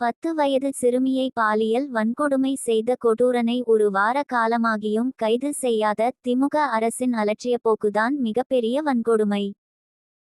10 வயது சிறுமியை பாலியல் வன்கொடுமை செய்த கொடூரனை ஒரு வார காலமாகியும் கைது செய்யாத திமுக அரசின் அலட்சியப்போக்குதான் மிகப்பெரிய வன்கொடுமை.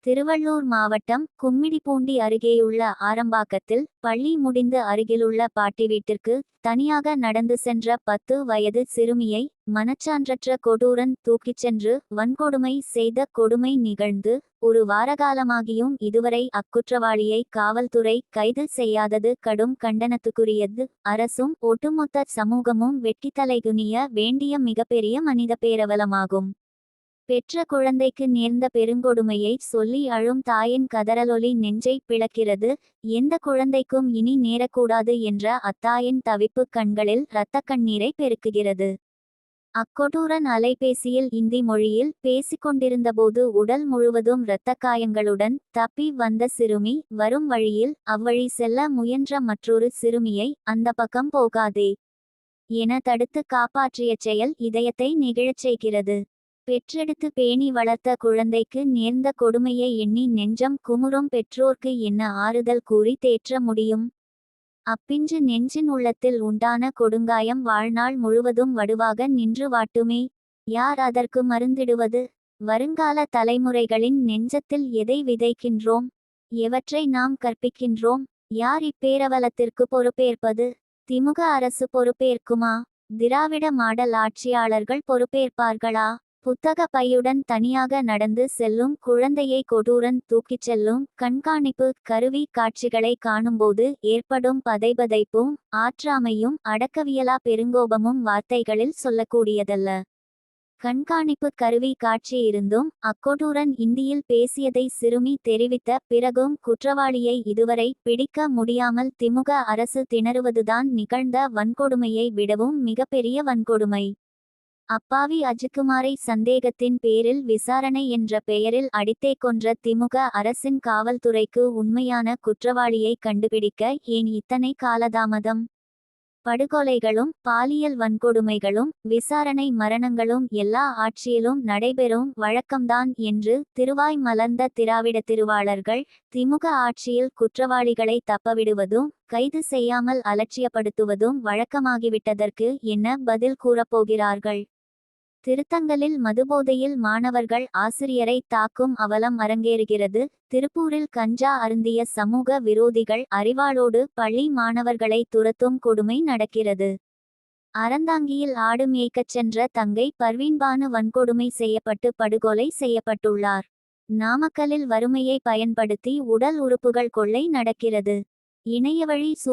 திருவள்ளூர் மாவட்டம் கும்மிடிப்பூண்டி அருகேயுள்ள ஆரம்பாக்கத்தில் பள்ளி முடிந்து அருகிலுள்ள பாட்டி வீட்டிற்கு தனியாக நடந்து சென்ற 10 வயது சிறுமியை மனச்சான்றற்ற கொடூரன் தூக்கிச் சென்று வன்கொடுமை செய்த கொடுமை நிகழ்ந்து ஒரு வாரகாலமாகியும் இதுவரை அக்குற்றவாளியை காவல்துறை கைது செய்யாதது கடும் கண்டனத்துக்குரியது. அரசும் ஒட்டுமொத்த சமூகமும் வெட்கித்தலைகுனிய வேண்டிய மிகப்பெரிய மனித பேரவலமாகும். பெற்ற குழந்தைக்கு நேர்ந்த பெருங்கொடுமையை சொல்லி அழும் தாயின் கதறலொலி நெஞ்சை பிளக்கிறது. எந்த குழந்தைக்கும் இனி நேரக்கூடாது என்ற அத்தாயின் தவிப்பு கண்களில் இரத்தக் கண்ணீரை பெருக்குகிறது. அக்கொடூரன் அலைபேசியில் இந்தி மொழியில் பேசிக்கொண்டிருந்தபோது உடல் முழுவதும் இரத்தக்காயங்களுடன் தப்பி வந்த சிறுமி வரும் வழியில் அவ்வழி செல்ல முயன்ற மற்றொரு சிறுமியை அந்த பக்கம் போகாதே என தடுத்து காப்பாற்றிய செயல் இதயத்தை நெகிழச் செய்கிறது. பெற்றெடுத்து பேணி வளர்த்த குழந்தைக்கு நேர்ந்த கொடுமையை எண்ணி நெஞ்சம் குமுறும் பெற்றோர்க்கு என்ன ஆறுதல் கூறி தேற்ற முடியும்? அப்பிஞ்சு நெஞ்சின் உள்ளத்தில் உண்டான கொடுங்காயம் வாழ்நாள் முழுவதும் வடுவாக நின்று வாட்டுமே. யார் அதற்கு மருந்திடுவது? வருங்கால தலைமுறைகளின் நெஞ்சத்தில் எதை விதைக்கின்றோம்? எவற்றை நாம் கற்பிக்கின்றோம்? யார் இப்பேரவலத்திற்கு பொறுப்பேற்பது? திமுக அரசு பொறுப்பேற்குமா? திராவிட மாடல் ஆட்சியாளர்கள் பொறுப்பேற்பார்களா? புத்தக பையுடன் தனியாக நடந்து செல்லும் குழந்தையை கொடூரன் தூக்கிச் செல்லும் கண்காணிப்பு கருவி காட்சிகளை காணும்போது ஏற்படும் பதைபதைப்பும் ஆற்றாமையும் அடக்கவியலா பெருங்கோபமும் வார்த்தைகளில் சொல்லக்கூடியதல்ல. கண்காணிப்பு கருவி காட்சி இருந்தும் அக்கொடூரன் இந்தியில் பேசியதை சிறுமி தெரிவித்த பிறகும் குற்றவாளியை இதுவரை பிடிக்க முடியாமல் திமுக அரசு திணறுவதுதான் நிகழ்ந்த வன்கொடுமையை விடவும் மிகப்பெரிய வன்கொடுமை. அப்பாவி அஜித்குமாரை சந்தேகத்தின் பேரில் விசாரணை என்ற பெயரில் அடித்தே கொன்ற திமுக அரசின் காவல்துறைக்கு உண்மையான குற்றவாளியை கண்டுபிடிக்க ஏன் இத்தனை காலதாமதம்? படுகொலைகளும் பாலியல் வன்கொடுமைகளும் விசாரணை மரணங்களும் எல்லா ஆட்சியிலும் நடைபெறும் வழக்கம்தான் என்று திருவாய் மலர்ந்த திராவிட திருவாளர்கள் திமுக ஆட்சியில் குற்றவாளிகளை தப்பவிடுவதும் கைது செய்யாமல் அலட்சியப்படுத்துவதும் வழக்கமாகிவிட்டதற்கு என்ன பதில் கூறப்போகிறார்கள்? திருத்தங்கலில் மதுபோதையில் மாணவர்கள் ஆசிரியரை தாக்கும் அவலம் அரங்கேறுகிறது. திருப்பூரில் கஞ்சா அருந்திய சமூக விரோதிகள் அறிவாளோடு பள்ளி மாணவர்களை துரத்தும் கொடுமை நடக்கிறது. அறந்தாங்கியில் ஆடு மேய்க்கச் சென்ற தங்கை பர்வீன்பானு வன்கொடுமை செய்யப்பட்டு படுகொலை செய்யப்பட்டுள்ளார். நாமக்கலில் வறுமையை பயன்படுத்தி உடல் உறுப்புகள் கொள்ளை நடக்கிறது. இணையவழி